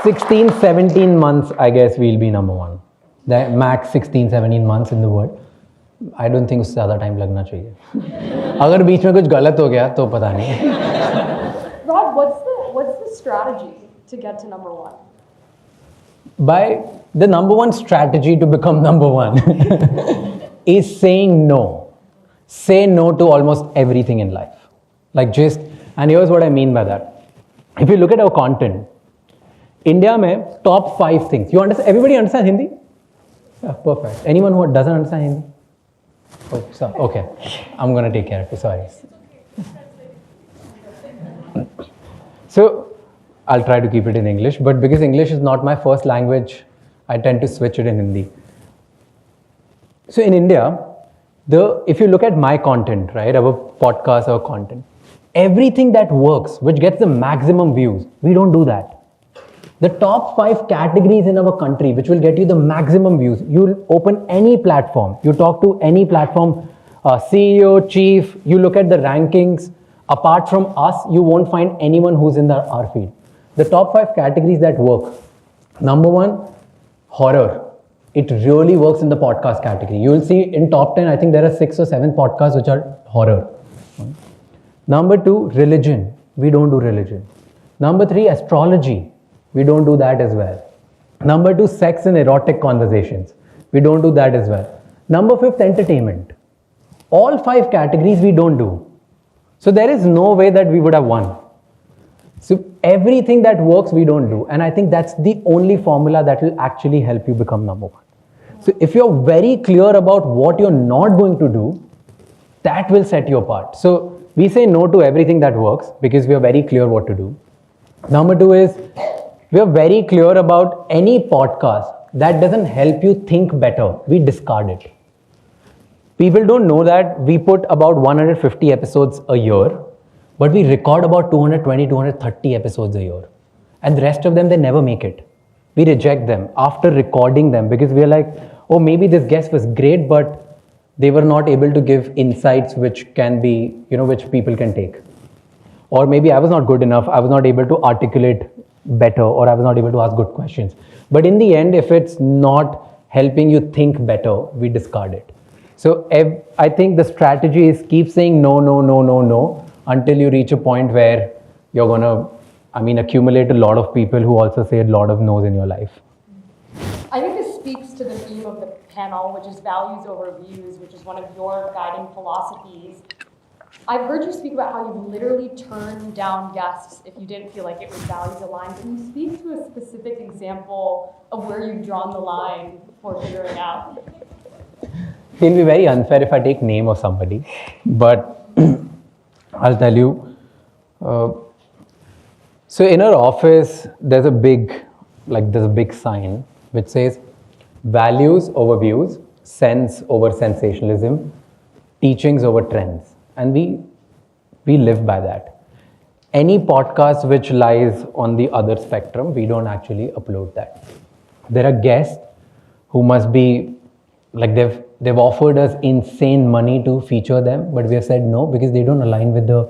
16, 17 months, I guess we'll be number one. The max 16, 17 months in the world. I don't think उससे ज़्यादा time लगना चाहिए. अगर बीच में कुछ गलत हो गया तो पता नहीं. Rod, what's the strategy to get to number one? By the number one strategy to become number one is saying no. Say no to almost everything in life. And here's what I mean by that. If you look at our content, India mein top 5 things. You understand? Everybody understand Hindi? Yeah, perfect. Anyone who doesn't understand Hindi? Oh, so, okay. I'm going to take care of it. Sorry. So, I'll try to keep it in English, but because English is not my first language, I tend to switch it in Hindi. So, in India, if you look at my content, right, our podcast, our content, everything that works, which gets the maximum views, we don't do that. The top 5 categories in our country, which will get you the maximum views, you'll open any platform, you talk to any platform, CEO, chief, you look at the rankings, apart from us, you won't find anyone who's in our field. The top 5 categories that work. Number 1, horror. It really works in the podcast category. You will see in top 10, I think there are 6 or 7 podcasts which are horror. Number 2, religion. We don't do religion. Number 3, astrology. We don't do that as well. Number 2, sex and erotic conversations. We don't do that as well. Number 5, entertainment. All 5 categories we don't do. So there is no way that we would have won. So everything that works we don't do. And I think that's the only formula that will actually help you become number one. So if you're very clear about what you're not going to do, that will set you apart. So we say no to everything that works because we are very clear what to do. Number 2 is we are very clear about any podcast that doesn't help you think better. We discard it. People don't know that we put about 150 episodes a year, but we record about 220, 230 episodes a year. And the rest of them, they never make it. We reject them after recording them because we are like, oh, maybe this guest was great, but they were not able to give insights which can be, which people can take. Or maybe I was not good enough. I was not able to articulate better, or I was not able to ask good questions. But in the end, if it's not helping you think better, we discard it. So I think the strategy is keep saying no, no, no, no, no, until you reach a point where you're going to, accumulate a lot of people who also say a lot of no's in your life. I think this speaks to the theme of the panel, which is values over views, which is one of your guiding philosophies. I've heard you speak about how you literally turned down guests if you didn't feel like it was values aligned. Can you speak to a specific example of where you've drawn the line for figuring out? It'll be very unfair if I take name of somebody, but I'll tell you. So in our office, there's a big sign which says values over views, sense over sensationalism, teachings over trends. And we live by that. Any podcast which lies on the other spectrum, we don't actually upload that. There are guests who must be, they've offered us insane money to feature them, but we have said no because they don't align with the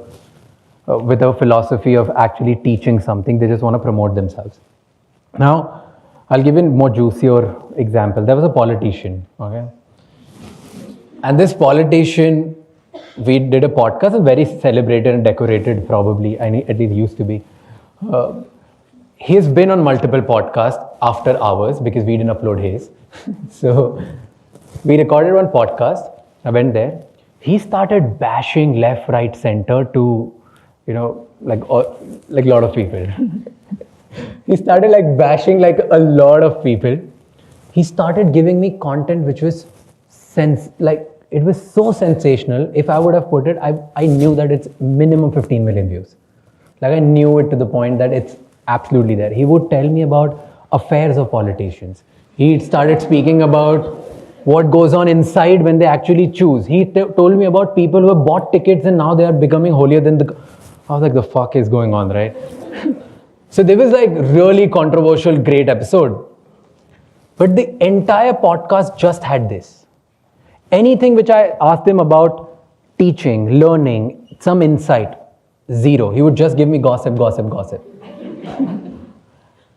philosophy of actually teaching something. They just want to promote themselves. Now, I'll give you a more juicier example. There was a politician, okay? And this politician, we did a podcast, very celebrated and decorated, probably, at least used to be. He's been on multiple podcasts after ours because we didn't upload his. So we recorded one podcast. I went there. He started bashing left, right, center to, like a lot of people. He started bashing a lot of people. He started giving me content which was it was so sensational. If I would have put it, I knew that it's minimum 15 million views. I knew it to the point that it's absolutely there. He would tell me about affairs of politicians. He started speaking about what goes on inside when they actually choose. He told me about people who have bought tickets and now they are becoming holier than I was like, the fuck is going on, right? So there was really controversial, great episode. But the entire podcast just had this. Anything which I asked him about teaching, learning, some insight, zero. He would just give me gossip.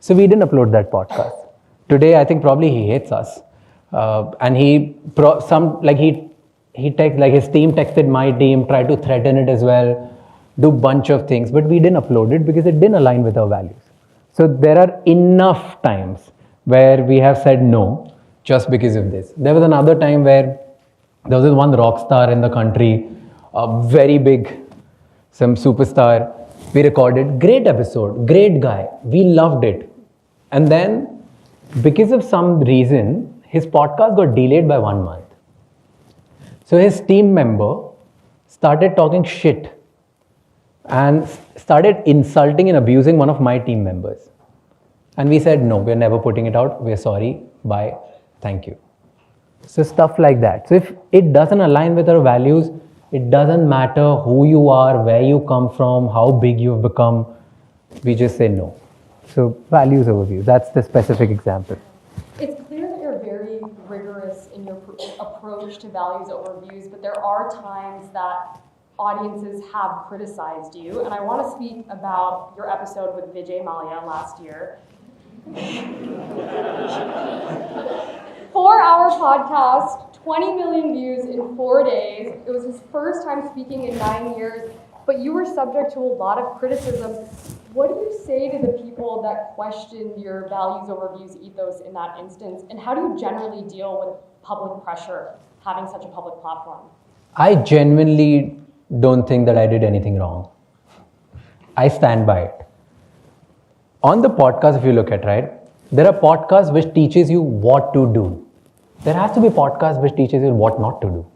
So we didn't upload that podcast. Today, I think probably he hates us, and he text, like his team texted my team, tried to threaten it as well, do bunch of things, but we didn't upload it because it didn't align with our values. So there are enough times where we have said no just because of this. There was another time where there was this one rock star in the country, a very big, some superstar. We recorded, great episode, great guy. We loved it. And then, because of some reason, his podcast got delayed by 1 month. So his team member started talking shit and started insulting and abusing one of my team members. And we said, no, we're never putting it out. We're sorry. Bye. Thank you. So stuff like that. So if it doesn't align with our values, it doesn't matter who you are, where you come from, how big you've become. We just say no. So values overview. That's the specific example. It's clear that you're very rigorous in your approach to values over views, but there are times that audiences have criticized you. And I want to speak about your episode with Vijay Mallya last year. 4-hour podcast, 20 million views in 4 days. It was his first time speaking in 9 years, but you were subject to a lot of criticism. What do you say to the people that question your values over views ethos in that instance? And how do you generally deal with public pressure, having such a public platform? I genuinely don't think that I did anything wrong. I stand by it. On the podcast, if you look at, right, there are podcasts which teaches you what to do. There has to be podcasts which teaches you what not to do.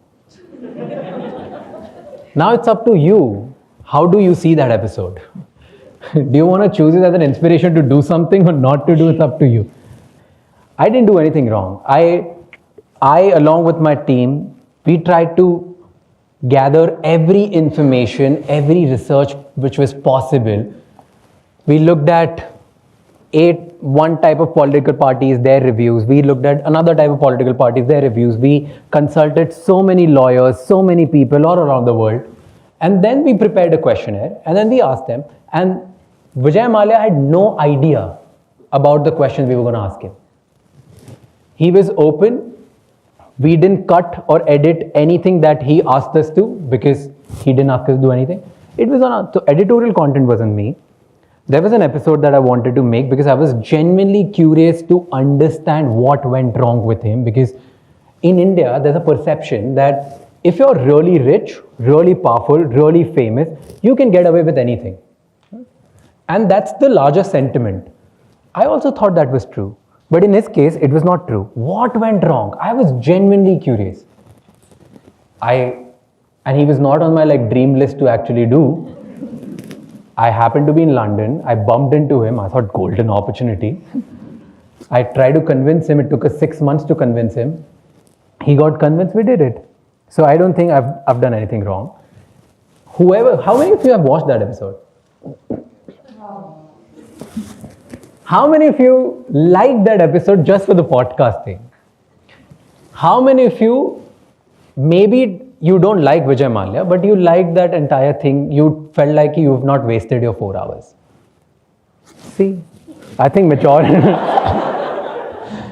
Now it's up to you. How do you see that episode? Do you want to choose it as an inspiration to do something or not to do? It's up to you. I didn't do anything wrong. I along with my team, we tried to gather every information, every research which was possible. We looked at one type of political parties, their reviews. We looked at another type of political parties, their reviews. We consulted so many lawyers, so many people all around the world. And then we prepared a questionnaire and then we asked them. And Vijay Mallya had no idea about the questions we were going to ask him. He was open. We didn't cut or edit anything that he asked us to because he didn't ask us to do anything. It was on so editorial content wasn't me. There was an episode that I wanted to make because I was genuinely curious to understand what went wrong with him, because in India, there's a perception that if you're really rich, really powerful, really famous, you can get away with anything. And that's the larger sentiment. I also thought that was true. But in his case, it was not true. What went wrong? I was genuinely curious. And he was not on my dream list to actually do. I happened to be in London. I bumped into him. I thought, golden opportunity. I tried to convince him. It took us 6 months to convince him. He got convinced, we did it. So I don't think I've done anything wrong. How many of you have watched that episode? How many of you liked that episode just for the podcasting? How many of you, maybe you don't like Vijay Mallya, but you liked that entire thing, you felt like you've not wasted your 4 hours? See, I think majority.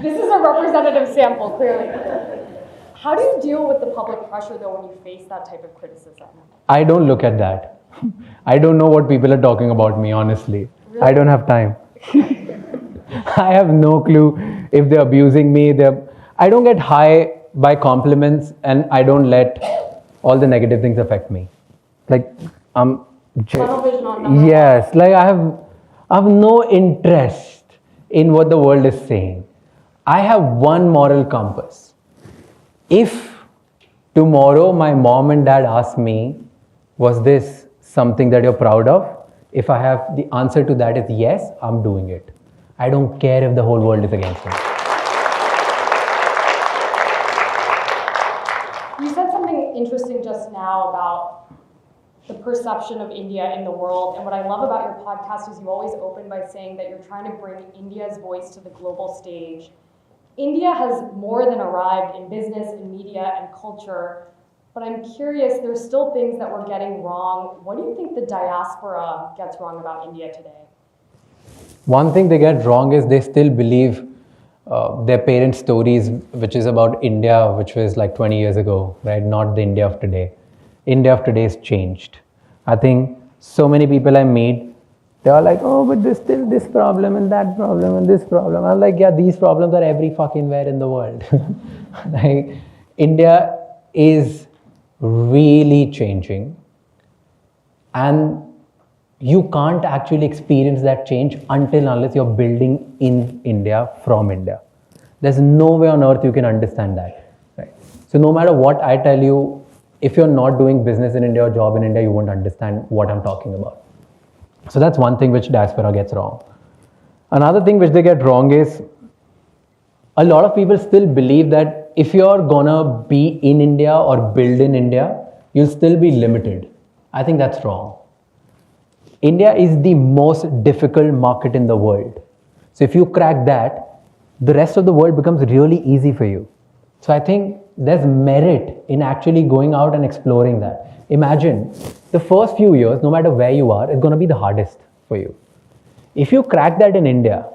This is a representative sample, clearly. How do you deal with the public pressure, though, when you face that type of criticism? I don't look at that. I don't know what people are talking about me, honestly. Really? I don't have time. I have no clue if they're abusing me. I don't get high by compliments, and I don't let all the negative things affect me. Tunnel vision on number yes, one. I have no interest in what the world is saying. I have one moral compass. If tomorrow my mom and dad ask me, was this something that you're proud of? If I have the answer to that is yes, I'm doing it. I don't care if the whole world is against me. You said something interesting just now about the perception of India in the world. And what I love about your podcast is you always open by saying that you're trying to bring India's voice to the global stage. India has more than arrived in business and media and culture. But I'm curious, there's still things that we're getting wrong. What do you think the diaspora gets wrong about India today? One thing they get wrong is they still believe their parents' stories, which is about India, which was like 20 years ago, right? Not the India of today. India of today has changed. I think so many people I meet, they are like, oh, but there's still this problem and that problem and this problem. I'm like, yeah, these problems are every fucking where in the world. Like, India is really changing, and you can't actually experience that change until unless you're building in India from India. There's no way on earth you can understand that. Right? So no matter what I tell you, if you're not doing business in India or job in India, you won't understand what I'm talking about. So that's one thing which diaspora gets wrong. Another thing which they get wrong is a lot of people still believe that if you're gonna be in India or build in India, you'll still be limited. I think that's wrong. India is the most difficult market in the world. So if you crack that, the rest of the world becomes really easy for you. So I think there's merit in actually going out and exploring that. Imagine the first few years, no matter where you are, it's going to be the hardest for you. If you crack that in India,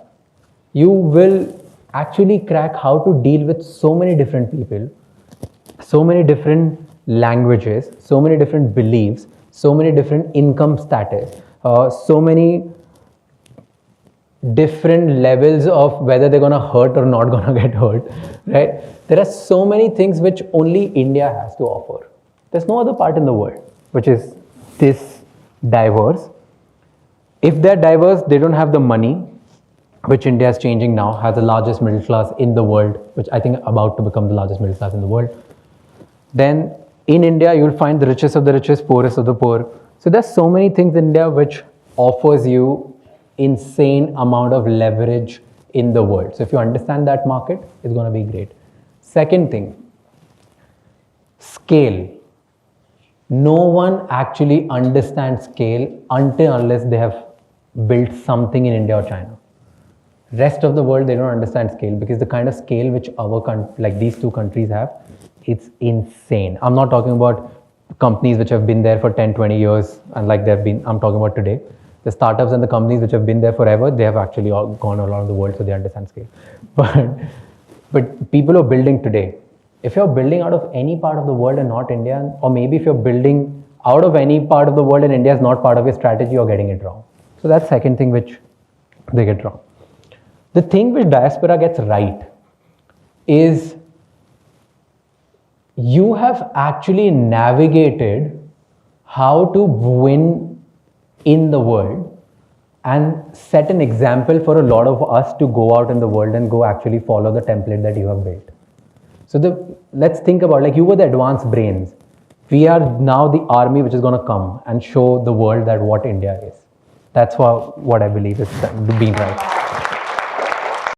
you will actually crack how to deal with so many different people, so many different languages, so many different beliefs, so many different income status, so many different levels of whether they're going to hurt or not going to get hurt, right? There are so many things which only India has to offer. There's no other part in the world which is this diverse. If they're diverse, they don't have the money, which India is changing now, has the largest middle class in the world, which I think about to become the largest middle class in the world. Then in India, you'll find the richest of the richest, poorest of the poor. So there's so many things in India which offers you insane amount of leverage in the world. So if you understand that market, it's going to be great. Second thing, scale. No one actually understands scale until unless they have built something in India or China. Rest of the world, they don't understand scale because the kind of scale which like these two countries have, it's insane. I'm not talking about companies which have been there for 10, 20 years and like I'm talking about today. The startups and the companies which have been there forever, they have actually all gone around the world, so they understand scale. But people who are building today, if you're building out of any part of the world and not India, or maybe if you're building out of any part of the world and India is not part of your strategy, you're getting it wrong. So that's the second thing which they get wrong. The thing which diaspora gets right is you have actually navigated how to win in the world and set an example for a lot of us to go out in the world and go actually follow the template that you have built. So let's think about, like, you were the advanced brains. We are now the army which is going to come and show the world that what India is. That's what I believe is being right.